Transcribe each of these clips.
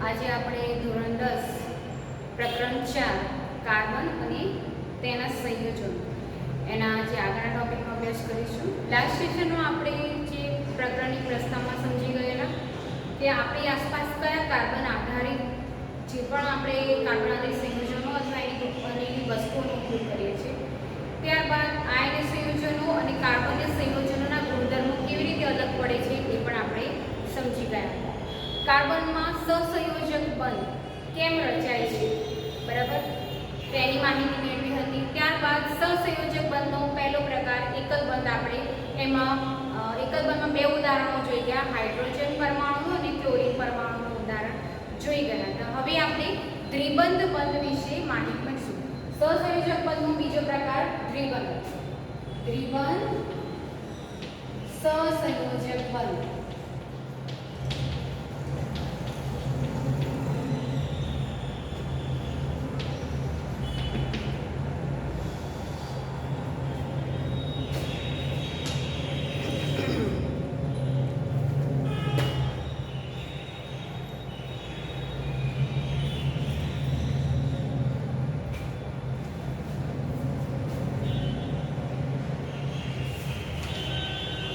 આજે આપણે ધોરણ 10 પ્રકરણ 4 કાર્બન અને તેના સંયોજનો એના જે આગળના ટોપિકનો અભ્યાસ કરીશું. લાસ્ટ સેશનમાં આપણે જે પ્રકરણની પ્રસ્તાવમાં સમજી ગયેલા કે આપણી આસપાસ કયા કાર્બન આધારિત જે પણ આપણે કાર્બન આધારિત સંયોજનો અથવા એની વસ્તુઓનો ઉપયોગ કરીએ છીએ. ત્યારબાદ આયન સંયોજનો અને કાર્બનીય સંયોજનોના ગુણધર્મો કેવી રીતે અલગ પડે છે એ પણ આપણે સમજી ગયા. કાર્બનમાં સહસંયોજક બંધ કેમ રચાય છે, બરાબર, તેની માહિતી મેળવી હતી. ત્યારબાદ સહસંયોજક બંધનો પહેલો પ્રકાર એકલ બંધ. આપણે એમાં એકલ બંધમાં બે ઉદાહરણો જોઈ ગયા, હાઇડ્રોજન પરમાણુ અને ક્લોરીન પરમાણુનું ઉદાહરણ જોઈ ગયા હતા. હવે આપણે દ્વિબંધ બંધ વિશે માહિતી મેળવીશું. સહસંયોજક બંધનો બીજો પ્રકાર દ્વિબંધ. દ્વિબંધ સહસંયોજક બંધ.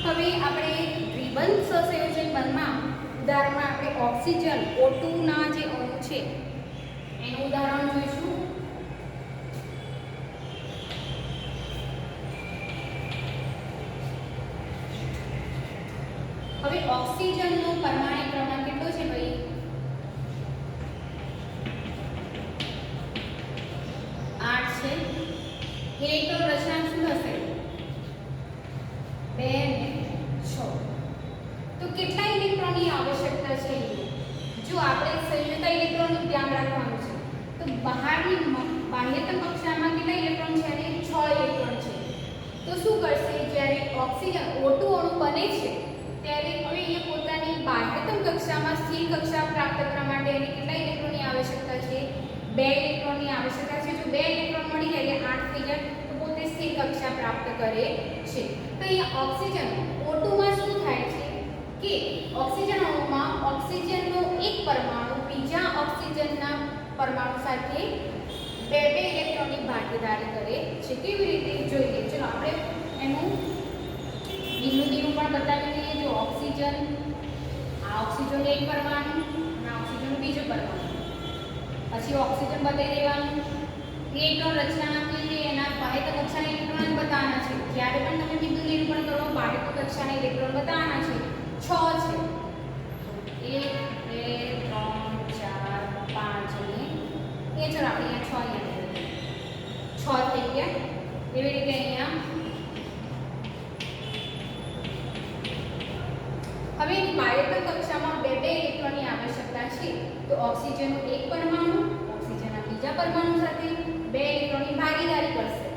હવે આપણે દ્વિબંધ સહસંયોજક બંધમાં ઉદાહરણમાં આપણે ઓક્સિજન O2 ના જે અણુ છે એનું ઉદાહરણ જોઈશું. હવે ઓક્સિજનનો પરમાણુ ક્રમાંક કેટલો છે ભાઈ? 8 છે. ઇલેક્ટ્રોન રચના શું હશે? 2 અને 6. તો કેટલા ઇલેક્ટ્રોનની આવશ્યકતા છે? જો આપણે સંયુક્ત ઇલેક્ટ્રોનનું ધ્યાન રાખવાનું છે તો બાહ્યતમ કક્ષામાં કેટલા ઇલેક્ટ્રોન છે? અને 6 ઇલેક્ટ્રોન છે. તો શું કરશે, જ્યારે ઓક્સિજન O2 અણુ બને છે ત્યારે હવે એ પોતાની બાહ્યતમ કક્ષામાં સ્થિર કક્ષા પ્રાપ્ત કરવા માટે એને કેટલા ઇલેક્ટ્રોનની આવશ્યકતા છે? 2 ઇલેક્ટ્રોનની આવશ્યકતા છે. જો 2 ઇલેક્ટ્રોન મળી જાય એટલે 8 થઈ જાય તો પોતે સ્થિર કક્ષા પ્રાપ્ત કરે છે. તો અહીંયા ઓક્સિજન O2 માં શું થાય છે કે ઓક્સિજન અણુમાં ઓક્સિજનનો એક પરમાણુ બીજા ઓક્સિજનના પરમાણુ સાથે બે ઇલેક્ટ્રોનની ભાગીદારી કરે છે. કેવી રીતે જોઈએ? ચલો આપણે એનું બીનું પણ બતાવી દઈએ. જો ઓક્સિજન, આ ઓક્સિજનનો એક પરમાણુ અને આ ઓક્સિજનનો બીજો પરમાણુ, પછી ઓક્સિજન બતાવી દેવાનું. ઇલેક્ટ્રોન રચના આપી એના બાહ્યતમ કક્ષાના ઇલેક્ટ્રોન બતાવવાના છે. જ્યારે પણ તમે બિંદુ નિરૂપણ કરો બાહ્યતમ કક્ષાના ઇલેક્ટ્રોન બતાવવાના છે. 6 છે. 1 2 3 4 5 અને એ ચલો આપણે અહીંયા 6 થઈ ગયા. એવી રીતે અહીંયા હવે બાહ્યતમ કક્ષામાં બે ઇલેક્ટ્રોનની આવશ્યકતા છે. તો ઓક્સિજનનો એક પરમાણુ ઓક્સિજનના બીજા પરમાણુ સાથે 2 ઇલેક્ટ્રોનની ભાગીદારી કરશે.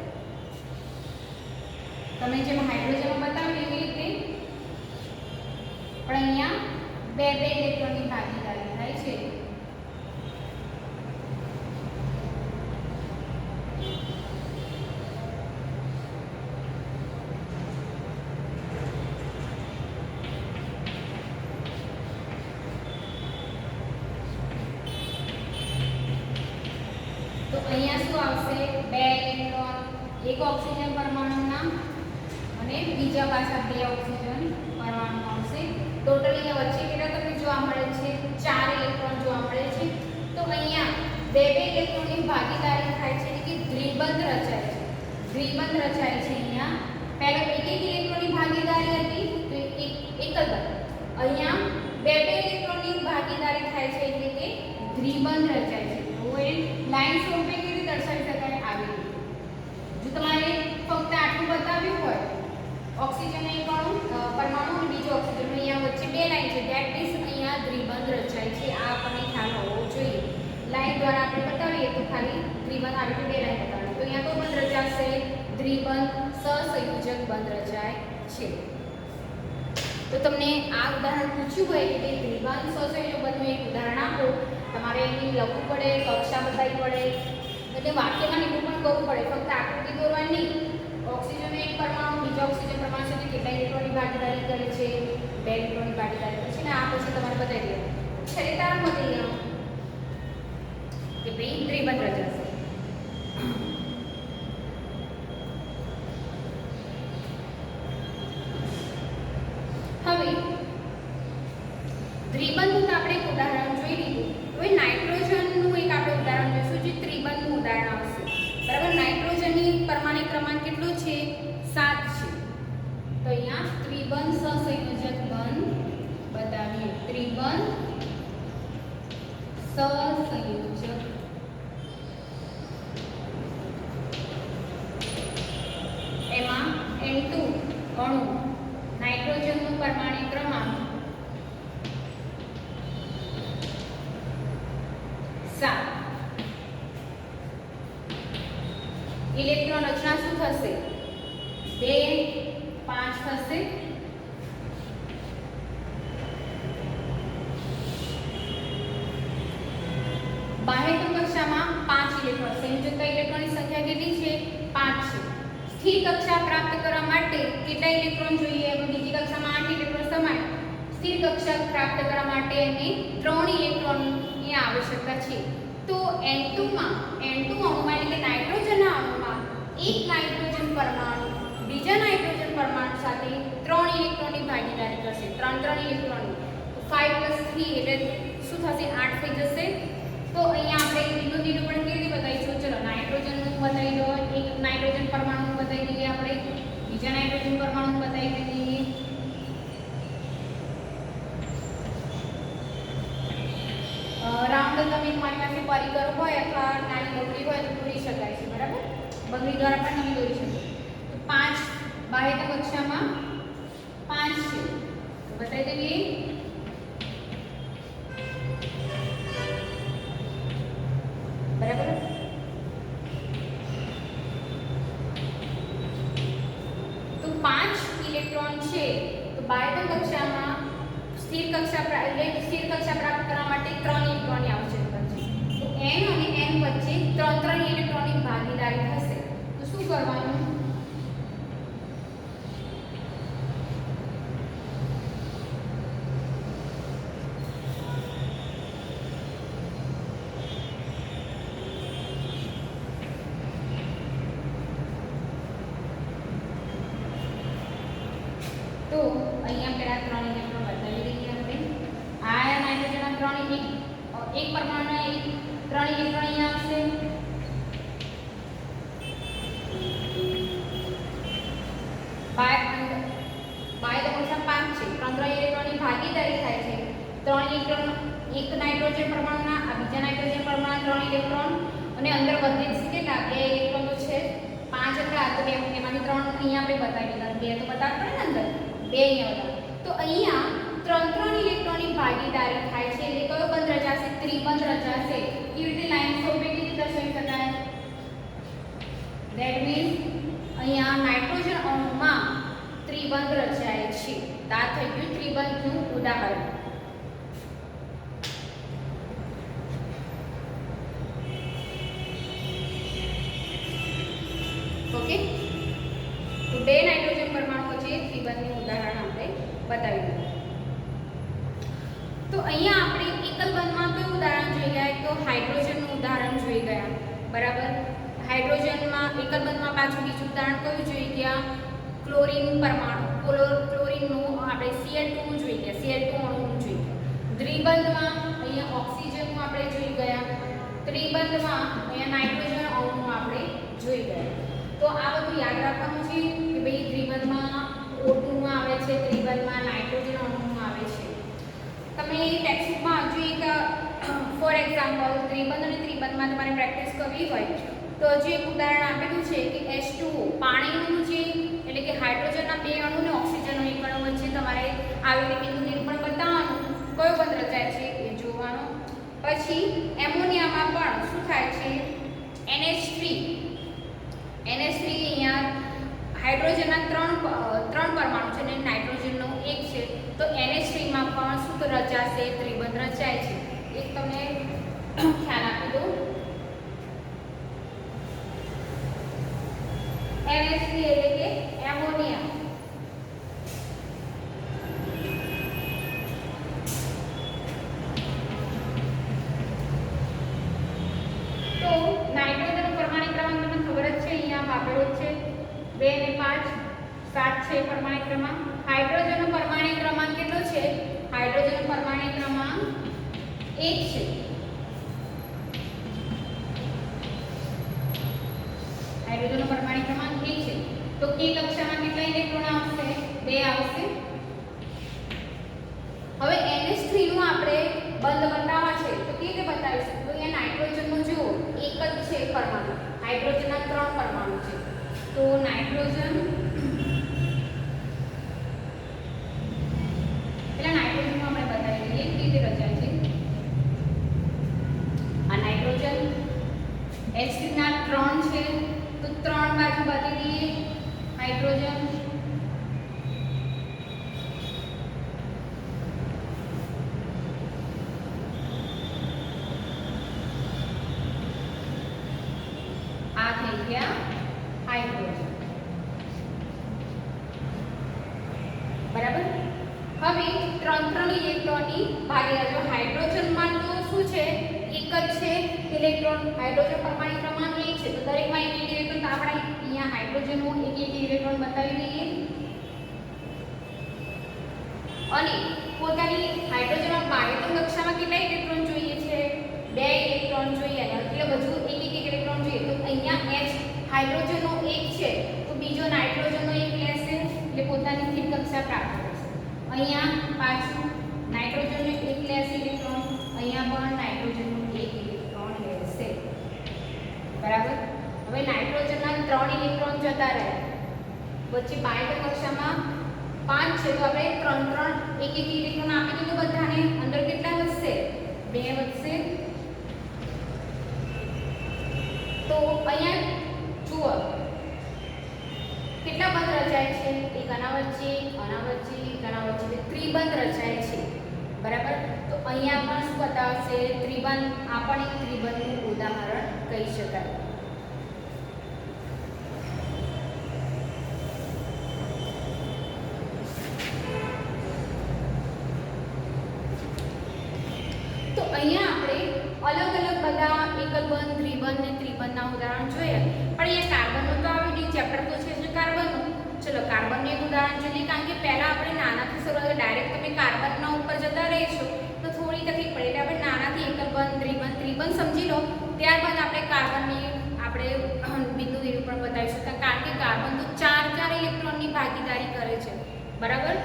તમે જેમ હાઇડ્રોજનમાં બતાવ્યું એવી રીતે પણ અહીંયા બે ઇલેક્ટ્રોનની ભાગીદારી થાય છે. તો અહીંયા શું આવશે? 2 ઇલેક્ટ્રોન એક ઓક્સિજન પરમાણુના અને બીજા પાછા 2 ઓક્સિજન પરમાણુ આવશે. ટોટલ અહીંયા વચ્ચે કેટલા તમને જોવા મળે છે? 4 ઇલેક્ટ્રોન જોવા મળે છે. તો અહીંયા બે ઇલેક્ટ્રોનની ભાગીદારી થાય છે કે દ્વિબંધ રચાય છે. દ્વિબંધ રચાય છે. અહીંયા પહેલા એક ઇલેક્ટ્રોનની ભાગીદારી હતી તો એકલ બંધ. અહીંયા બે ઇલેક્ટ્રોનની ભાગીદારી થાય છે એટલે કે દ્વિબંધ રચાય છે. તો એ લાઈન સ્વરૂપે કેવી રીતે દર્શાવી શકાય? આવી રીતે. જો તમારે ફક્ત આટલું બતાવ્યું હોય ઓક્સિજન એક પરમાણુ અને બીજો ઓક્સિજન, અહીંયા વચ્ચે 2 લાઈન છે, ધેટ મીન્સ અહીંયા દ્વિબંધ રચાય છે. આ આપણને ખ્યાલ હોવો જોઈએ. લાઈન દ્વારા આપણે બતાવીએ તો ખાલી દ્વિબંધ આવી રીતે 2 લાઈન બતાવે તો અહીંયા કોઈ બંધ રચાશે? દ્વિબંધ સહસંયોજક બંધ રચાય છે. તો તમને આ ઉદાહરણ પૂછ્યું હોય કે દ્વિબંધ સહસંયોજક બંધનું એક ઉદાહરણ આપો, તમારે એની લખવું પડે, કક્ષા બતાવવી પડે, એટલે વાક્યમાં નિરૂપણ કરવું પડે. ફક્ત આકૃતિ દોરવાની નહીં. ઓક્સિજન એક પરમાણુ બીજા ઓક્સિજન પરમાણુ સાથે કેટલા ઇલેક્ટ્રોનની ભાગીદારી કરે છે? 2 ઇલેક્ટ્રોનની ભાગીદારી કરે છે. અને આ પછી તમારે બતાવી દેવાનું. છેલ્લે તારણ બતાવી દેવાનું ભાઈ ત્રિબંધ રચાશે. હવે દ્વિબંધનું આપણે એક ઉદાહરણ જોઈ લીધું. હવે નાઇટ્રોજનનું એક આપણે ઉદાહરણ જોઈશું જે ત્રિબંધનું ઉદાહરણ આવશે. બરાબર, નાઇટ્રોજનની પરમાણિક ક્રમાંક કેટલો છે? 7 છે. તો અહીંયા ત્રિબંધ સહસંયોજક બંધ બતાવીએ. ત્રિબંધ સહસંયોજક એમાં N2 અણુ નાઇટ્રોજનનું પરમાણિક ક્રમાંક 7. ઇલેક્ટ્રોન રચના શું થશે? 2 5 થશે. બાહ્યતમ કક્ષામાં 5 ઇલેક્ટ્રોન, સંયોજકતા ઇલેક્ટ્રોનની સંખ્યા કેટલી છે? 5 છે. સ્થિર કક્ષા પ્રાપ્ત કરવા માટે કેટલા ઇલેક્ટ્રોન જોઈએ? બીજી કક્ષામાં 8 ઇલેક્ટ્રોન સમાન. સ્થિર કક્ષા પ્રાપ્ત કરવા માટે એને 3 ઇલેક્ટ્રોનની આવશ્યકતા છે. તો N2 અણુમાં એટલે કે નાઇટ્રોજનના અણુમાં એક નાઇટ્રોજન પરમાણુ બીજા નાઇટ્રોજન પરમાણુ સાથે 3 ઇલેક્ટ્રોનની ભાગીદારી કરશે. 3 ઇલેક્ટ્રોનની. 5 + 3 એટલે શું થશે? 8 થઈ જશે. તો અહીંયા આપણે બીજું નિરૂપણ કેવી રીતે બતાવીશું? ચલો નાઇટ્રોજનનું બતાવી દો. એક નાઇટ્રોજન પરમાણુ બતાવી દઈએ આપણે. બીજા નાઇટ્રોજન પરમાણુ બતાવી દઈએ. રાઉન્ડ તમે મારી પાસે પરિકર હોય અથવા નાની બંગડી હોય તો દોરી શકાય છે. બરાબર, બંગડી દ્વારા પણ તમે દોરી શકો. તો 5 બાહ્યતમ કક્ષામાં 5 છે. બતાવી દઈએ. બરાબર, તો 5 ઇલેક્ટ્રોન છે. તો બાહ્યતમ કક્ષામાં સ્થિર કક્ષા પ્રાપ્ત કરવા માટે 3 ઇલેક્ટ્રોનની આવશ્યકતા છે. તો n અને n વચ્ચે 3 ઇલેક્ટ્રોનની ભાગીદારી થશે. તો શું કરવાનું? તો અહીંયા પેલા 3 ઇલેક્ટ્રોન બતાવી દઈએ આપણે. આ નાઇટ્રોજનના 3 એક પરમાણુના 3 ઇલેક્ટ્રોન અહીંયા આવશે. બાહ્યતમ કક્ષા 5 છે. 3 ઇલેક્ટ્રોનની ભાગીદારી થાય છે. 3 ઇલેક્ટ્રોન એક નાઇટ્રોજન પરમાણુના આ બીજા નાઇટ્રોજન પરમાણુના 3 ઇલેક્ટ્રોન અને અંદર વધે છે કેટલા? 2 ઇલેક્ટ્રોન તો છે. 5 એટલે આ તો 2 એમાંથી 3 અહીંયા આપણે બતાવી દીધા. 2 તો બતાવવા પડે ને અંદર. 2 અહીંયા બતાવો. તો અહીંયા 3 ઇલેક્ટ્રોનની ભાગીદારી થાય છે એટલે કયો બંધ રચાશે? ત્રિબંધ રચાશે. કેવી રીતે? લાઈન સ્વરૂપે કેવી રીતે દર્શાવી શકાય? ધેટ મીન્સ અહીંયા નાઇટ્રોજન અણુમાં ત્રિબંધ રચાય છે. આ થઈ ગયું ત્રિબંધનું ઉદાહરણ. ઓકે, તો 2 નાઇટ્રોજન પરમાણુ વચ્ચે ત્રિબંધનું ઉદાહરણ આપણે બતાવી દીધું. તો અહીંયા આપણે એકલ બંધમાં કયું ઉદાહરણ જોઈ ગયા? તો હાઇડ્રોજનનું ઉદાહરણ જોઈ ગયા. બરાબર, હાઇડ્રોજનમાં એકલ બંધમાં પાછું બીજું ઉદાહરણ કયું જોઈ ગયા? ક્લોરીન પરમાણુ. ક્લોરીનનું આપણે Cl2 જોઈ ગયા. Cl2 અણુનું જોઈ ગયા. દ્વિબંધમાં અહીંયા ઓક્સિજનનું આપણે જોઈ ગયા. ત્રિબંધમાં અહીંયા નાઇટ્રોજન અણુનું આપણે જોઈ ગયા. તો આ બધું યાદ રાખવાનું છે કે ભાઈ દ્વિબંધમાં O2 માં આવે છે, ત્રિબંધમાં નાઇટ્રોજન અણુમાં આવે છે. તમે ટેક્સ્ટબુકમાં હજુ એક ફોર એક્ઝામ્પલ દ્વિબંધ અને ત્રિબંધમાં તમારે પ્રેક્ટિસ કરવી હોય તો હજુ એક ઉદાહરણ આપેલું છે કે H2O પાણીનું જે એટલે કે હાઇડ્રોજનના 2 અણુ અને ઓક્સિજનનો 1 અણુ વચ્ચે તમારે આવી રીતે બિંદુ નિરૂપણ બતાવવાનું. કયો બંધ રચાય છે એ જોવાનું. પછી એમોનિયામાં પણ શું થાય છે? NH3 અહીંયા હાઇડ્રોજનના 3 પરમાણુ છે અને નાઇટ્રોજનનો 1 છે. તો NH3 માં પણ શું રચાશે? ત્રિબંધ રચાય છે. એક તમને ખ્યાલ આપી દઉં. NH3 એટલે કે એમોનિયા. 7 છે પરમાણિક ક્રમાંક. હાઇડ્રોજનનો પરમાણિક ક્રમાંક કેટલો છે? હાઇડ્રોજનનો પરમાણિક ક્રમાંક 1 છે. હાઇડ્રોજનનો પરમાણિક ક્રમાંક 1 છે. તો કે કક્ષામાં કેટલા ઇલેક્ટ્રોન આવશે? 2 આવશે. હવે NH3 નું આપણે બંધ બતાવવા છે તો કેવી રીતે બતાવીશું? તો અહીંયા નાઇટ્રોજનનો જુઓ એક જ છે પરમાણુ. હાઇડ્રોજનના 3 પરમાણુ છે. તો નાઇટ્રોજન પેલા નાઇટ્રોજન આપણે બતાવી દઈએ કેવી રીતે રચાય છે. આ નાઇટ્રોજન H3 ના 3 છે તો 3 બાજુ બતાવી દઈએ હાઇડ્રોજન. આ થઈ ગયા હાઇડ્રોજન. બરાબર. હવે 3 ઇલેક્ટ્રોનની ભાગીદારી. જો હાઇડ્રોજનમાં તો શું છે? એક જ છે ઇલેક્ટ્રોન. હાઇડ્રોજન પરમાણિક ક્રમાંક 1 છે તો દરેકમાં એક એક ઇલેક્ટ્રોન. તો આપણે અહીંયા હાઇડ્રોજનનું એક એક ઇલેક્ટ્રોન બતાવી દઈએ. અને પોતાની હાઇડ્રોજનમાં બાહ્યતમ કક્ષામાં કેટલા ઇલેક્ટ્રોન જોઈએ છે? 2 ઇલેક્ટ્રોન જોઈએ. એટલે બધું એક એક ઇલેક્ટ્રોન જોઈએ. તો અહીંયા H હાઇડ્રોજનનો 1 છે તો બીજો નાઇટ્રોજનનો 1 લેશે એટલે પોતાની સ્થિર કક્ષા પ્રાપ્ત કરશે. અહીંયા પાછું નાઇટ્રોજનનો 1 લેશે ઇલેક્ટ્રોન. અહીંયા પણ નાઇટ્રોજનનો 1 ઇલેક્ટ્રોન લેશે. બરાબર. હવે નાઇટ્રોજનના 3 ઇલેક્ટ્રોન જતા રહ્યા. વચ્ચે બાહ્ય કક્ષામાં 5 છે તો આપણે 3 એક એક ઇલેક્ટ્રોન આપી દીધું બધાને. અંદર કેટલા વધશે? 2 વધશે. તો અહીંયા જુઓ કેટલા બંધ રચાય છે? એક આના વચ્ચે, આના વચ્ચે, આના વચ્ચે ત્રિબંધ રચાય છે. બરાબર. તો અહીંયા પણ શું બતાવશે? ત્રિબંધ. આ પણ એક ત્રિબંધનું ઉદાહરણ કહી શકાય. તો અહીંયા આપણે અલગ અલગ બધા એકલબંધ, ત્રિબંધ ને ત્રિબંધના ઉદાહરણ જોઈએ. પણ અહીંયા કાર્બનનું તો આવી ગયું. ચેપ્ટર તો છે જ કાર્બનનું. ચલો કાર્બનનું એક ઉદાહરણ જોઈએ. કારણ કે પહેલા આપણે નાનાથી શરૂઆત, ડાયરેક્ટ તમે કાર્બનના ઉપર જતા રહીશું તો થોડી તકલીફ પડે. એટલે આપણે નાનાથી એકલબંધ, ત્રિબંધ, ત્રિબંધ સમજી લો. ત્યારબાદ આપણે કાર્બનની બિંદુ નિરૂપણ બતાવીશું. કારણ કે કાર્બન તો 4 ઇલેક્ટ્રોનની ભાગીદારી કરે છે. બરાબર.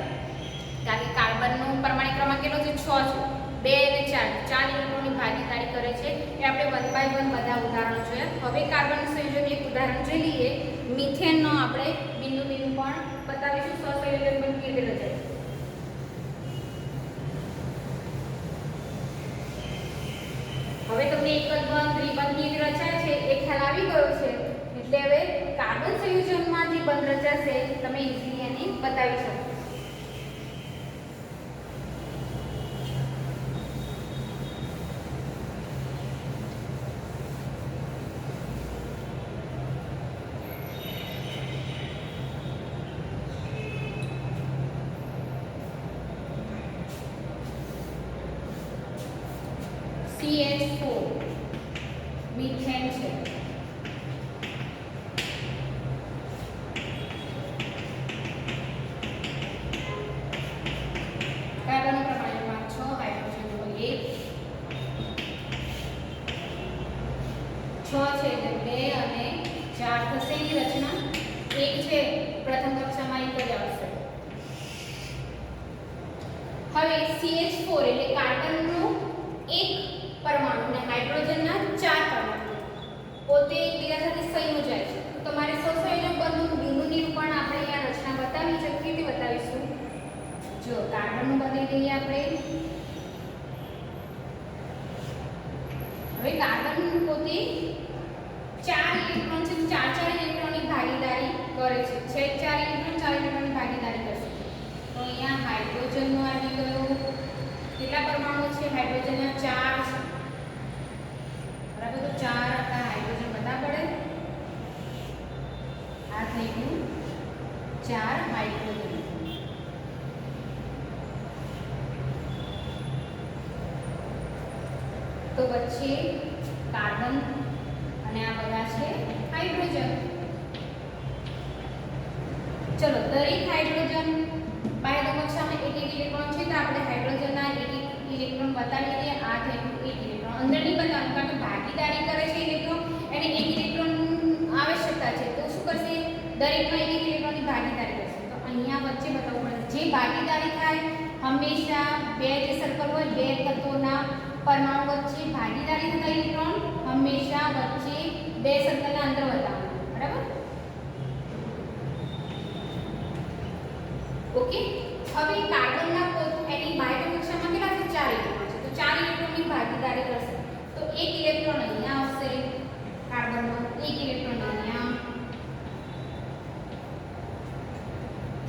કારણ કે કાર્બનનો પરમાણિક ક્રમાંક કેટલો છે? 6 છે. 2 અને 4 ઇલેક્ટ્રોનની ભાગીદારી કરે છે. એ આપણે 1 બાય 1 બધા ઉદાહરણો જોયા. હવે કાર્બન સંયોજનનું એક ઉદાહરણ જોઈ લઈએ. મિથેનનો આપણે બિંદુ નિરૂપણ બતાવીશું. સહસંયોજન બંધ કેવી રીતે રચાય. હવે તમને એકલબંધ, ત્રિબંધ કેવી રીતે રચાય છે એ ખ્યાલ આવી ગયો છે. એટલે હવે કાર્બન સંયોજનમાં જે બંધ રચાશે તમે ઇઝીલી એને બતાવી શકો. CH4 મીથેન છે. કાર્બનનું પ્રમાણ 6, હાઇડ્રોજનનો 1. 6 છે એટલે 2 અને 4 થશે. એની રચના 1 છે. પ્રથમ કક્ષામાં 1 જ આવશે. હવે CH4 એટલે કાર્બનનો 1 પરમાણુ અને હાઇડ્રોજનના 4 પરમાણુ પોતે એકબીજા સાથે સંયોજાય છે. તો તમારે સહસંયોજક બંધનું બિંદુ નિરૂપણ આપણે અહીંયા રચના બતાવી છે. કેવી રીતે બતાવીશું? જો કાર્બનનું બતાવી દઈએ આપણે. હવે કાર્બન પોતે 4 ઇલેક્ટ્રોન છે. 4 ઇલેક્ટ્રોનની ભાગીદારી કરે છે. 4 ઇલેક્ટ્રોન 4 ઇલેક્ટ્રોનની ભાગીદારી કરશે. તો અહીંયા હાઇડ્રોજનનો આવી ગયો. કેટલા પરમાણુ છે? હાઇડ્રોજનના 4 છે. બરાબર. તો 4 આપણા હાઇડ્રોજન બધા પડે. આ થઈ ગયું 4 હાઇડ્રોજન. તો વચ્ચે કાર્બન અને આ બધા છે હાઇડ્રોજન. ચલો દરેક હાઇડ્રોજન બાહ્ય કક્ષામાં એક એક ઇલેક્ટ્રોન છે તો આપણે હાઇડ્રોજનના એક એક ઇલેક્ટ્રોન બતાવી દઈએ. આ થયું એક ઇલેક્ટ્રોન અંદરની બતાવવાનું કારણ કે ભાગીદારી કરે છે ઇલેક્ટ્રોન એને એક ઇલેક્ટ્રોન આવશ્યકતા છે તો શું કરશે દરેકમાં એક એક ઇલેક્ટ્રોનની ભાગીદારી કરશે. તો અહીંયા વચ્ચે બતાવવું પડે જે ભાગીદારી થાય હંમેશા બે જે સર્કલ હોય બે તત્વોના પરમાણુ વચ્ચે ભાગીદારી થતા ઇલેક્ટ્રોન હંમેશા વચ્ચે બે સર્કલના અંતર બતાવવાનું. બરાબર ઓકે. હવે કાર્બનના એની બાહ્ય કક્ષામાં કેટલા છે 4 ઇલેક્ટ્રોન છે તો 4 ઇલેક્ટ્રોનની ભાગીદારી કરશે તો એક ઇલેક્ટ્રોન અહીંયા આવશે કાર્બનનો એક ઇલેક્ટ્રોન અહીંયા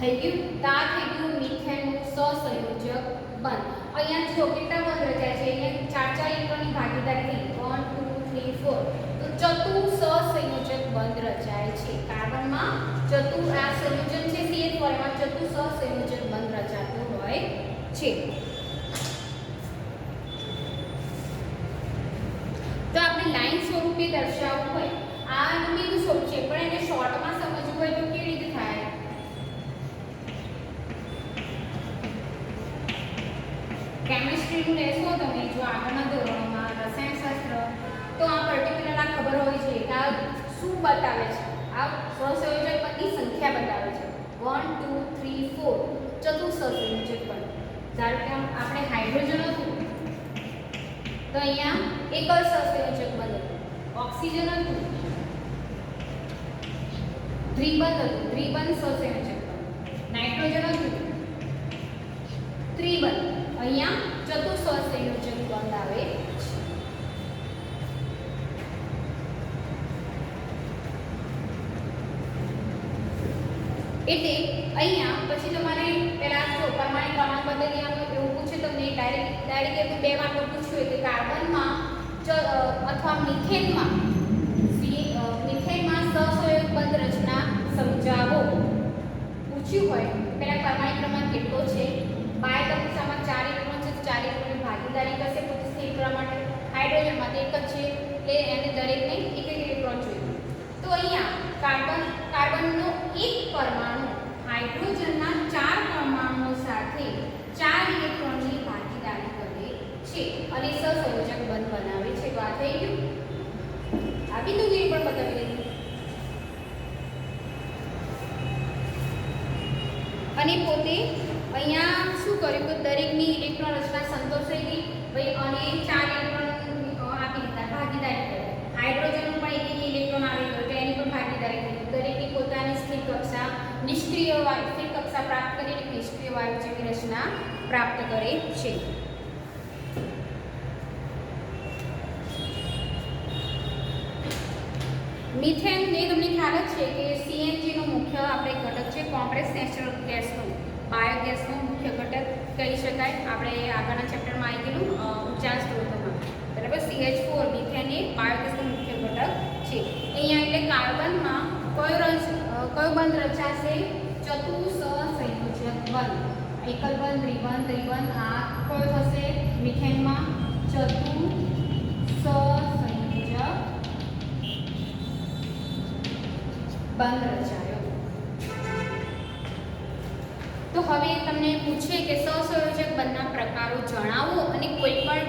થઈ ગયું. તા થઈ ગયું મિથેનનું સહસંયોજક બંધ. અહીંયા જો કેટલા બંધ રચાય છે અહીંયા 4 ઇલેક્ટ્રોનની ભાગીદારી થઈ 1 2 3 4 તો ચતુઃ સહસંયોજક બંધ રચાય છે. કાર્બનમાં ચતુઃ આ સંયોજન છે CH4 માં ચતુઃ સહસંયોજક બંધ રચાતો હોય છે. તો આપણે લાઈન સ્વરૂપે દર્શાવવું હોય આ બીજું સ્વરૂપ છે પણ એને શોર્ટમાં સમજવું હોય તો કેવી રીતે થાય કેમિસ્ટ્રીનું લેશો તમે જો આગળના ધોરણોમાં રસાયણશાસ્ત્ર તો આ પર્ટિક્યુલર આ ખબર હોવી જોઈએ કે આ શું બતાવે છે. આ સહસંયોજક બંધની સંખ્યા બતાવે છે 1 2 3 4 ચતુઃ સહસંયોજક બંધ. ધારો કે આપણે હાઇડ્રોજન હતું તો અહીંયા એકલ સહસંયોજક બંધ હતું. ઓક્સિજન હતું દ્વિબંધ હતું દ્વિબંધ સહસંયોજક બંધ. નાઇટ્રોજન હતું ત્રિબંધ. અહીંયા ચતુઃ સહસંયોજક બંધ આવે છે. એટલે અહીંયા પછી તમારે પહેલા જો પરમાણિક ક્રમાંક બદલવાનું એવું પૂછે તમને ડાયરેક્ટ એવું બે માર્ક પૂછ્યું હોય કે કાર્બનમાં અથવા મિથેનમાં સહસંયોજક બંધ રચના સમજાવો પૂછ્યું હોય પહેલા પરમાણિક ક્રમાંક કેટલો છે બાહ્ય કક્ષામાં 4 ઇલેક્ટ્રોન છે 4 ઇલેક્ટ્રોનની ભાગીદારી કરશે પછી સ્થિર કરવા માટે હાઇડ્રોજનમાં એક જ છે એટલે એને દરેકને એક એક ઇલેક્ટ્રોન જોઈએ. તો અહીંયા કાર્બનનો એક પરમાણુ હાઇડ્રોજનના 4 પરમાણુઓ સાથે 4 ઇલેક્ટ્રોનની ભાગીદારી કરે છે અને સહસંયોજક બંધ બનાવે છે. તો આ થઈ ગયું. આ બિંદુગીરી પણ બતાવી દીધું. અને પોતે અહીંયા શું કર્યું કે દરેકની ઇલેક્ટ્રોન રચના સંતોષાઈ ગઈ ભાઈ અને 4 ઇલેક્ટ્રોન આપી દીધા ભાગીદારી કરી. હાઇડ્રોજનનો પણ એક ઇલેક્ટ્રોન આવી ગયો તો એની પણ ભાગીદારી કરી. દરેકની પોતાની સ્થિર કક્ષા નિષ્ક્રિય વાયુ સ્થિર કક્ષા પ્રાપ્ત કરીને નિષ્ક્રિય વાયુ જેવી રચના પ્રાપ્ત કરે છે. મિથેન એ તમને ખ્યાલ જ છે કે CNG નો મુખ્ય આપણે ઘટક છે કોમ્પ્રેસ નેચરલ ગેસનો બાયોગેસનો મુખ્ય ઘટક કહી શકાય. આપણે આગળના ચેપ્ટરમાં આવી ગયેલું ઊર્જા સ્ત્રોતોમાં બરાબર. CH4 મિથેન એ બાયોગેસનો મુખ્ય ઘટક છે. અહીંયા એટલે કાર્બનમાં કયો બંધ રચાશે ચતુઃ સહસંયોજક બંધ. એકલ બંધ દ્વિબંધ ત્રિબંધ આ કયો થશે મિથેનમાં ચતુઃ સહસંયોજક બંધ રચાયો. તો હવે તમને પૂછે કે સહસંયોજક બંધના પ્રકારો જણાવો અને કોઈ પણ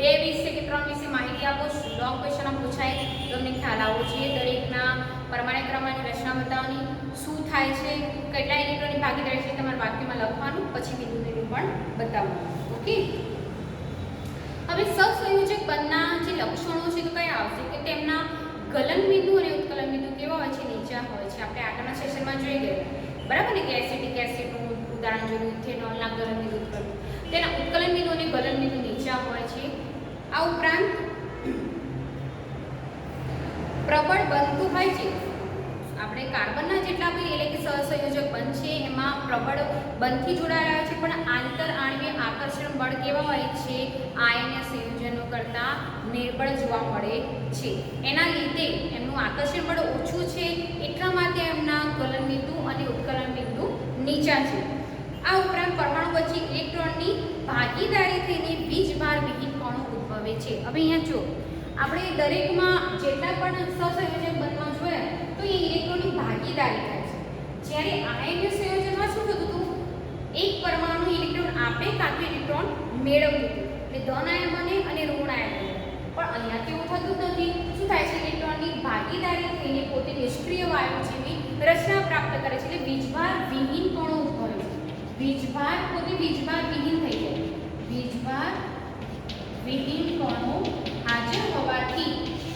2 વિશે કે 3 વિશે માહિતી આપો. લોંગ ક્વેશ્ચન પૂછાય તમને ખ્યાલ આવવો જોઈએ. દરેકના પરમાણિક ક્રમાંકની રચના બતાવવાની શું થાય છે કેટલા ઇલેક્ટ્રોનની ભાગીદારી છે તમારા વાક્યમાં લખવાનું પછી બિંદુગીરી પણ બતાવવાનું. ઓકે. હવે સહસંયોજક બંધના જે લક્ષણો છે તો કયા આવશે કે તેમના ગલન બિંદુ અને ઉત્કલન બિંદુ કેવા હોય છે નીચા હોય છે. આપણે આગળના સેશનમાં જોઈ ગયા બરાબર ને કે એસિડિક એસિડનું ઉદાહરણ જોયું ઇથેનોલના ગલન બિંદુ ઉત્કલન તેના ઉત્કલન બિંદુ અને ગલન બિંદુ નીચા હોય છે. આ ઉપરાંત પ્રબળ બનતું હોય છે. આપણે કાર્બનના જેટલા બી એટલે કે સહસંયોજક બંધ છે એમાં પ્રબળ બંધથી જોડાયેલા છે પણ આંતર આણ્વીય આકર્ષણ બળ કેવા હોય છે આયનીય સંયોજનો કરતાં નિર્બળ જોવા મળે છે. એના લીધે એમનું આકર્ષણ બળ ઓછું છે એટલા માટે એમના ગલન બિંદુ અને ઉત્કલન બિંદુ નીચા છે. આ ઉપરાંત પરમાણુ વચ્ચે ઇલેક્ટ્રોનની ભાગીદારી થઈને વીજભાર વિહીન કણો ઉદ્ભવે છે. હવે અહીંયા જો આપણે દરેકમાં જેટલા પણ સહસંયોજક બંધમાં જોયા તો એ ઇલેક્ટ્રોનની ભાગીદારી થાય છે. જ્યારે આયનીય સંયોજનમાં શું થતું હતું, એક પરમાણુ ઇલેક્ટ્રોન આપે કાં તો ઇલેક્ટ્રોન મેળવતું હતું, એટલે ધન આયન બને અને ઋણ આયન બને. પણ અહીંયા કેવું થતું જ નથી. શું થાય છે, ઇલેક્ટ્રોનની ભાગીદારી થઈને પોતે નિષ્ક્રિય વાયુ જેવી રચના પ્રાપ્ત કરે છે, એટલે વીજભાર વિહીન કણો ઉદ્ભવે છે. વીજભાર પોતે વીજભાર વિહીન થઈ જાય. વીજભાર વિહીન કણો હાજર હોવાથી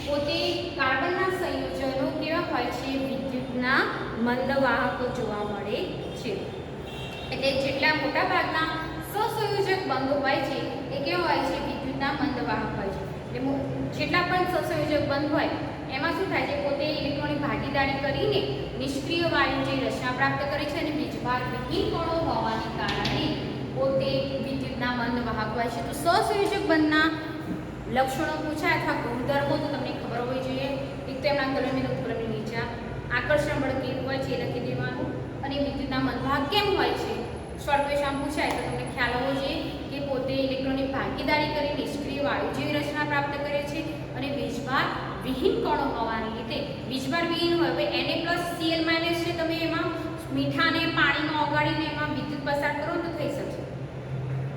પોતે કાર્બનના સંયોજનો કેવા હોય છે, વિદ્યુતના મંદ વાહકો જોવા મળે છે. એટલે જેટલા મોટા ભાગના સહસંયોજક બંધ હોય છે એ કેવા હોય છે, વિદ્યુતના મંદ વાહક હોય છે. એટલે જેટલા પણ સહસંયોજક બંધ હોય એમાં શું થાય છે, પોતે ઇલેક્ટ્રોનની ભાગીદારી કરીને નિષ્ક્રિય વાયુ જે રચના પ્રાપ્ત કરે છે અને વીજભાર વિહીન કણો હોવાને કારણે પોતે વિદ્યુતના મંદ વાહક હોય છે. તો સહસંયોજક બંધના લક્ષણો પૂછાય અથવા ગુણધર્મો તો તમને ખબર હોવી જોઈએ. એક તો એમના ગલનની ઉપરની નીચે આકર્ષણ બળ કેવું હોય છે એ લખી દેવાનું, અને વિદ્યુતના મંદ વાહક કેમ હોય છે, શોર્ટ ક્વેશ્ચન પૂછાય તો તમને ખ્યાલ હોવો જોઈએ કે પોતે ઇલેક્ટ્રોનની ભાગીદારી કરી નિષ્ક્રિય વાયુ જેવી રચના પ્રાપ્ત કરે છે અને વીજભાર વિહીન કણો હોવાને લીધે વીજભાર વિહીન હોય. હવે Na+Cl- છે, તમે એમાં મીઠાને પાણીમાં ઓગાળીને એમાં વિદ્યુત પસાર કરો તો થઈ શકશે,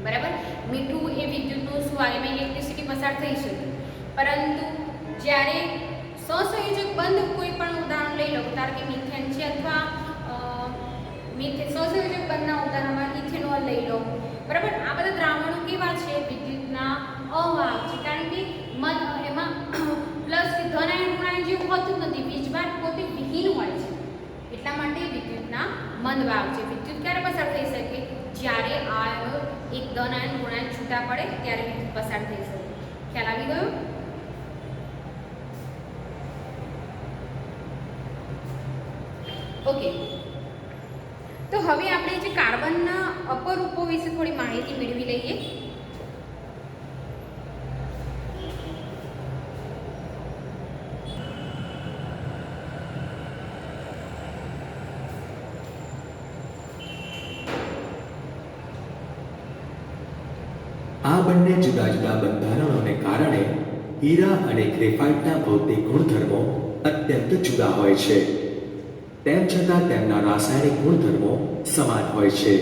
બરાબર. મીઠું એ વિદ્યુતનું શું આવે, એમાં ઇલેક્ટ્રિસિટી પસાર થઈ શકે. પરંતુ જ્યારે સહસંયોજક બંધ કોઈ પણ ઉદાહરણ લઈ લો, ધારો કે મિથેન છે અથવા સહસંયોજક બંધના ઉદાહરણમાં ઇથેનોલ લઈ લો, બરાબર. આ બધા દ્રાવણો કેવા છે, વિદ્યુતના અવાહક છે, કારણ કે એમાં પ્લસ ધન આયન ઋણ આયન જેવું હોતું નથી, વીજભાર પોતે વિહીન હોય છે, એટલા માટે વિદ્યુતના મંદ વાહક છે. વિદ્યુત ક્યારે પસાર થઈ શકે, જ્યારે આયનો એક ધન આયન ઋણ આયન છૂટા પડે ત્યારે વિદ્યુત પસાર થઈ શકે. ખ્યાલ આવી ગયો? ઓકે. તો હવે આપણે જે કાર્બનના અપરૂપો વિશે થોડી માહિતી મેળવી લઈએ. આ બંને જુદા જુદા બંધારણોને કારણે હીરા અને ગ્રેફાઇટના ભૌતિક ગુણધર્મો અત્યંત જુદા હોય છે. તેમ છતાં તેમના રાસાયણિક ગુણધર્મો સમાન હોય છે.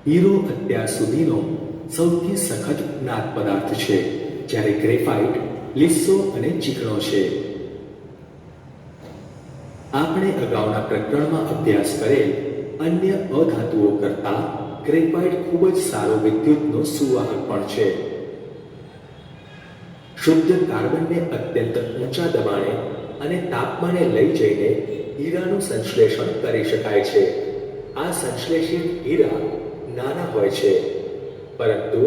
હીરો અત્યાર સુધીનો સૌથી સખત જ્ઞાત પદાર્થ છે, જ્યારે ગ્રેફાઇટ લીસો અને ચીકણો છે. આપણે અગાઉના પ્રકરણમાં અભ્યાસ કરેલ અન્ય અધાતુઓ કરતાં ગ્રેફાઇટ ખૂબ જ સારો વિદ્યુતનો સુવાહક પણ છે. શુદ્ધ કાર્બનને અત્યંત ઊંચા દબાણે અને તાપમાને લઈ જઈને હીરાનું સંશ્લેષણ કરી શકાય છે. આ સંશ્લેષિત હીરા નાના હોય છે, પરંતુ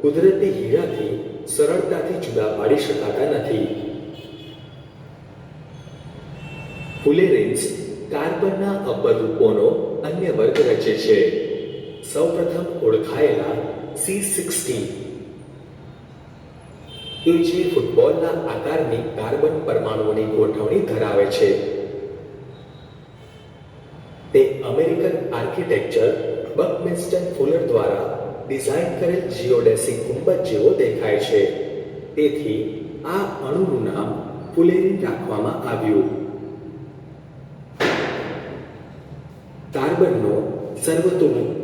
કુદરતી હીરાથી સરળતાથી જુદા પાડી શકાતા નથી. ફુલેરિન્સ કાર્બનના અપરૂપોનો અન્ય વર્ગ રચે છે. સૌપ્રથમ ઓળખાયેલા C16 કે જે ફૂટબોલના આકારની કાર્બન પરમાણુઓની ગોઠવણી ધરાવે છે. તે અમેરિકન આર્કિટેક્ચર બકમિન્સ્ટન ફુલર દ્વારા ડિઝાઇન કરેલ જીઓડેસિક ગુંબજ જેવો દેખાય છે. તેથી આ અણુનું નામ ફુલેરિન રાખવામાં આવ્યું. કાર્બનનો સર્વતોમુખ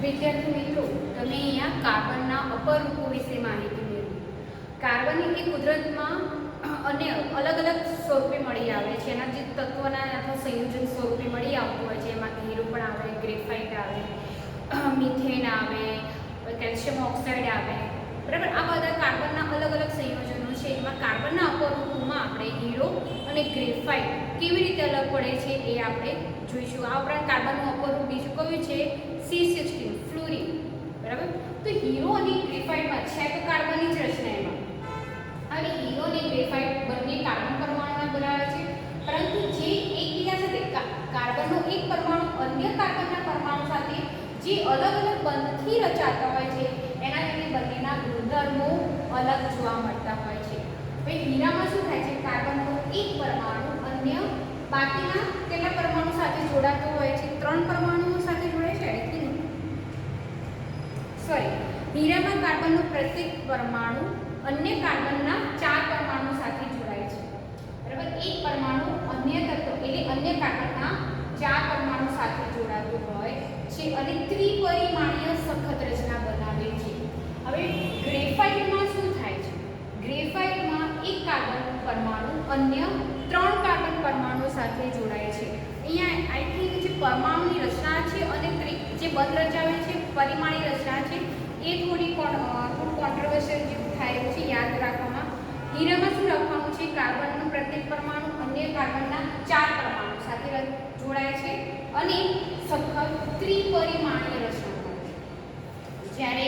વિદ્યાર્થી મિત્રો, તમે અહીંયા કાર્બનના અપરૂપો વિશે માહિતી મેળવી. કાર્બન એ કુદરતમાં અને અલગ અલગ સ્વરૂપે મળી આવે છે. એના જે તત્વોના અથવા સંયોજન સ્વરૂપે મળી આવતું હોય છે. એમાં હીરો પણ આવે, ગ્રેફાઇટ આવે, મિથેન આવે, કેલ્શિયમ ઓક્સાઇડ આવે, બરાબર. આ બધા કાર્બનના અલગ અલગ સંયોજનો છે. એમાં કાર્બનના અપરૂપોમાં આપણે હીરો અને ગ્રેફાઇટ કેવી રીતે અલગ પડે છે એ આપણે જોઈશું. આ ઉપરાંત કાર્બનનું અપરૂપ બીજું કયું છે, C16 ફ્લોરિન, બરાબર. તો હીરો અને ગ્રેફાઇટમાં છે તો કાર્બનની જ રચના એમાં. હવે હીરો અને ગ્રેફાઇટ બંને કાર્બન પરમાણુમાં બનાવે છે, પરંતુ જે એકબીજા સાથે કાર્બનનો એક પરમાણુ અન્ય કાર્બનના પરમાણુ સાથે જે અલગ અલગ બંધથી રચાતા હોય છે, એના લીધે બંનેના ગુણધર્મો અલગ જોવા મળતા હોય છે. હવે હીરામાં શું થાય છે, કાર્બનનો એક પરમાણુ અન્ય બાકીના કેટલા પરમાણુ સાથે જોડાતો હોય છે? 3 પરમાણુઓ સાથે જોડાય છે આઈ થિંક. સોરી, હીરામાં કાર્બનનો પ્રત્યેક પરમાણુ અન્ય કાર્બનના 4 પરમાણુ સાથે જોડાય છે. બરાબર, એક પરમાણુ અન્ય તત્વ એટલે અન્ય કાર્બનના 4 પરમાણુ સાથે જોડાતો હોય છે અને ત્રિપરિમાણીય સખત રચના બનાવે છે. હવે ગ્રેફાઇટમાં શું થાય છે? ગ્રેફાઇટમાં એક કાર્બન પરમાણુ અન્ય 3 કાર્બન પરમાણુ સાથે જોડાય છે. અહીંયા આઈ થિંક જે પરમાણુની રચના છે અને જે બંધ રચાવે છે પરિમાણીય રચના છે એ થોડું કોન્ટ્રોવર્શિયલ જેવું થાય છે યાદ રાખવામાં. હીરામાં શું લખવાનું છે? કાર્બનનો પ્રત્યેક પરમાણુ અન્ય કાર્બનના 4 પરમાણુ સાથે જોડાય છે અને સખત ત્રિપરિમાણીય રચના કરે છે. જ્યારે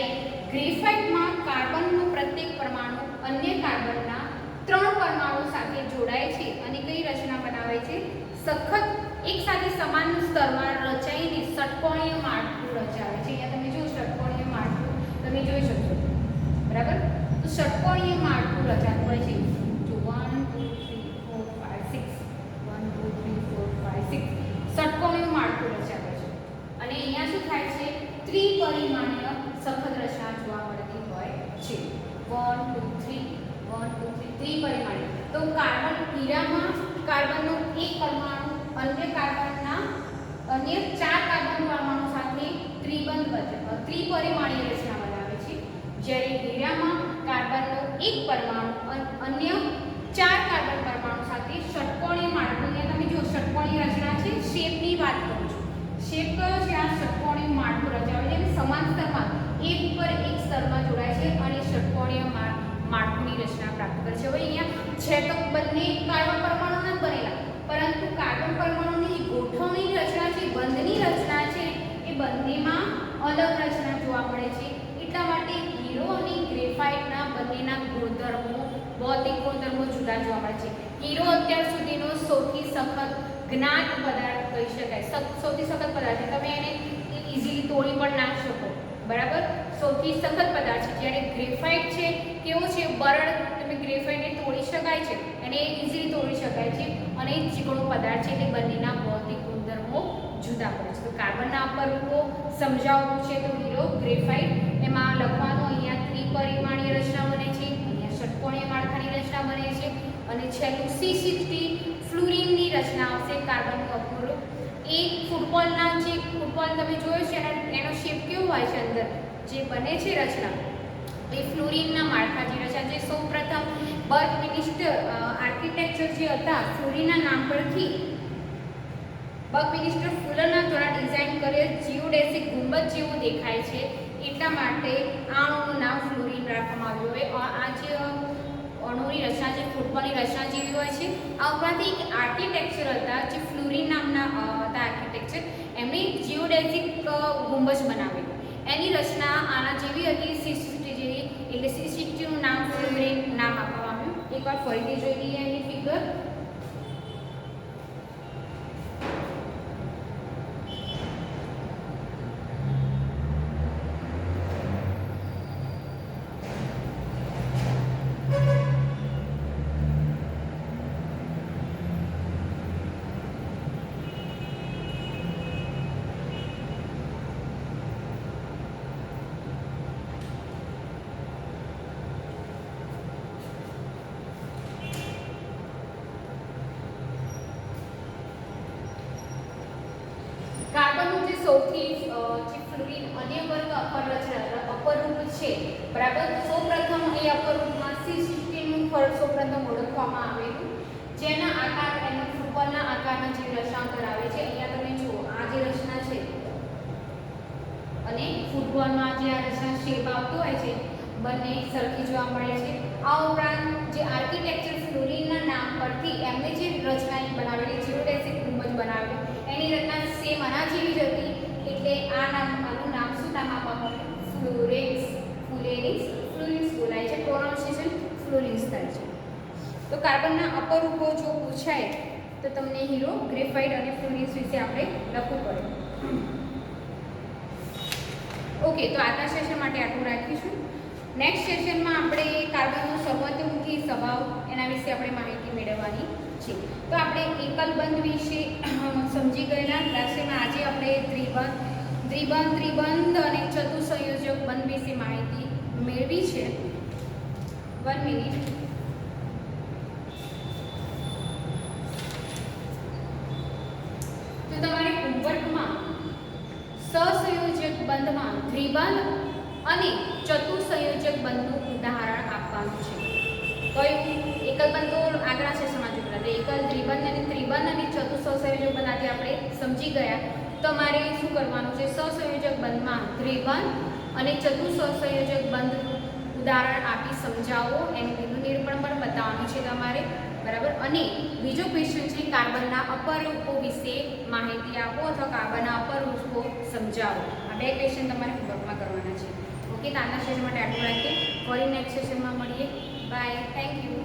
ગ્રેફાઇટમાં કાર્બનનો પ્રત્યેક પરમાણુ અન્ય કાર્બનના 3 પરમાણુ સાથે જોડાય છે અને કઈ રચના બનાવે છે? સખત એક સાથે સમાન સ્તરમાં રચાઈને ષટકોણીય માળખું રચાવે છે. અહીંયા તમે જો ષટકોણીય માળખું તમે જોઈ શકશો. બરાબર, તો ષટકોણીય માળખું રચાતું હોય છે. જો 1 2 3 4 5 6 1 2 3 4 5 6 ષટકોણીય માળખું રચાવે છે અને અહીંયા શું થાય છે? ત્રિપરિમાણીય સખત રચના જોવા મળતી હોય છે. 1 2 3 1 2 3 ત્રિપરિમાણીય. તો કાર્બન હીરામાં કાર્બનનો એક પરમાણુ અન્ય કાર્બનના અન્ય 4 કાર્બન પરમાણુ સાથે ત્રિપરિમાણીય રચના બનાવે છે. જ્યારે હીરામાં કાર્બનનો એક પરમાણુ અન્ય 4 કાર્બન પરમાણુ સાથે ષટકોણીય માળખું. અહીંયા તમે જો ષટકોણીય રચના છે, શેપની વાત કરું છું. શેપ કયો છે? આ ષટકોણીય માળખું રચાવે છે અને સમાન સ્તરમાં એક ઉપર એક સ્તરમાં જોડાય છે અને ષટકોણીય માળખુંની રચના પ્રાપ્ત કરે છે. હવે અહીંયા છે તો બંને કાર્બન પરમાણુના જ બનેલા, પરંતુ કાર્બન પરમાણુની ગોઠવણી રચના છે, બંધની રચના છે, એ બંનેમાં અલગ રચના જોવા મળે છે. એટલા માટે હીરો અને ગ્રેફાઇટના બંનેના ગુણધર્મો, ભૌતિક ગુણધર્મો જુદા જોવા મળે છે. હીરો અત્યાર સુધીનો સૌથી સખત જ્ઞાત પદાર્થ કહી શકાય. સૌથી સખત પદાર્થ છે, તમે એને ઇઝીલી તોડી પણ ના શકો. બરાબર, સૌથી સખત પદાર્થ છે. જ્યારે ગ્રેફાઇટ છે કેવો છે? બરડ. તમે ગ્રેફાઇટને તોડી શકાય છે અને ઇઝીલી તોડી શકાય છે અને ચીકણો પદાર્થ છે. એટલે બંનેના ભૌતિક ગુણધર્મો જુદા પડે છે. તો કાર્બનના અપરૂપો સમજાવવું છે તો હીરો, ગ્રેફાઇટ એમાં લખવાનું. અહીંયા ત્રિપરિમાણીય રચના બને છે, અહીંયા ષટકોણીય માળખાની રચના બને છે અને છેલ્લું C60 ફ્લુરીનની રચના આવશે. કાર્બનનું અપરૂપ એ ફૂટબોલના જે ફૂટબોલ તમે જોયો છે એનો શેપ કેવો હોય છે? અંદર જે બને છે રચના એ ફ્લુરીનના માળખાની રચના. જે સૌ પ્રથમ બર્કમિનિસ્ટર આર્કિટેક્ચર જે હતા, ફ્લુરીનના નામ પરથી બર્કમિનિસ્ટર ફુલરના દ્વારા ડિઝાઇન કરેલ જીઓડેસિક ગુંબજ જેવું દેખાય છે. એટલા માટે આ અણુનું નામ ફ્લુરીન રાખવામાં આવ્યું હોય. આ જે અણુની રચના છે ફૂટબોલની રચના જેવી હોય છે. આ ઉપરાંત એક આર્કિટેક્ચર હતા જે ફ્લુરીન નામના હતા આર્કિટેક્ચર, એમણે જીઓડેસિક ગુંબજ બનાવેલું. એની રચના આના જેવી હતી, C60 જેવી. એટલે C60નું નામ ફ્લુરીન નામ આપવામાં આવ્યું. એકવાર ફરીથી જોઈ લઈએ એની ફિગર. કાર્બનનું જે સૌથી જે ફ્લુરીન અન્ય વર્ગ અપરૂપ છે. બરાબર, સૌપ્રથમ એ અપરૂપમાં C60નું સૌપ્રથમ ઓળખવામાં આવેલું, જેના આકાર એનો ફૂટબોલના આકારના જે રચના ધરાવે છે. અહીંયા તમે જુઓ આ જે રચના છે અને ફૂટબોલમાં જે આ રચના શેપ આવતો હોય છે બંને સરખી જોવા મળે છે. આ ઉપરાંત જે આર્કિટેક્ચર ફ્લુરીનના નામ પરથી એમને જે રચના બનાવેલી જીઓડેસિક ગુંબજ બનાવેલી એની રચના સેમ આના જેવી જ હતી. એટલે આનું નામ શું નામ આપવામાં આવ્યું? ફ્લુરેન્સ. ફ્લુરેન્સ બોલાય છે. પ્રોનાઉન્સિએશન ફ્લુરેન્સ થાય છે. તો કાર્બનના અપરૂપો જો પૂછાય તો તમને હીરો, ગ્રેફાઇટ અને ફ્લુરેન્સ વિશે આપણે લખવું પડે. ઓકે, તો આજના સેશન માટે આટલું રાખીશું. નેક્સ્ટ સેશનમાં આપણે કાર્બનનો સર્વતોમુખી સ્વભાવ એના વિશે આપણે માહિતી મેળવવાની છે. છે. તો આપણે એકલ બંધ વિશે સમજી ગયેલા. ક્લાસમાં આજે આપણે ત્રિબંધ અને ચતુસંયોજક બંધ વિશે માહિતી મેળવી છે. 1 મિનિટ. તો તમારે હોમવર્કમાં સહસંયોજક બંધમાં ત્રિબંધ અને ચતુસંયોજક બંધનું ઉદાહરણ આપવાનું છે. કયું? એકલ બંધ તો આગળના સેશનમાં જોયેલા. એકલ, ત્રિબંધ અને ચતુસંયોજક બંધ આજે આપણે સમજી ગયા. તમારે શું કરવાનું છે? સહસંયોજક બંધમાં ત્રિબંધ અને ચતુસંયોજક બંધનું ઉદાહરણ આપી સમજાવો. એનું બીજું નિરૂપણ પણ બતાવવાનું છે તમારે, બરાબર. અને બીજો ક્વેશ્ચન છે કાર્બનના અપરૂપો વિશે માહિતી આપો અથવા કાર્બનના અપરૂપો સમજાવો. આ બે ક્વેશ્ચન તમારે હોમવર્કમાં કરવાના છે. ઓકે, તો આજના સેશન માટે આટલું રાખીએ. ફરી નેક્સ્ટ સેશનમાં મળીએ. બાય. Thank you.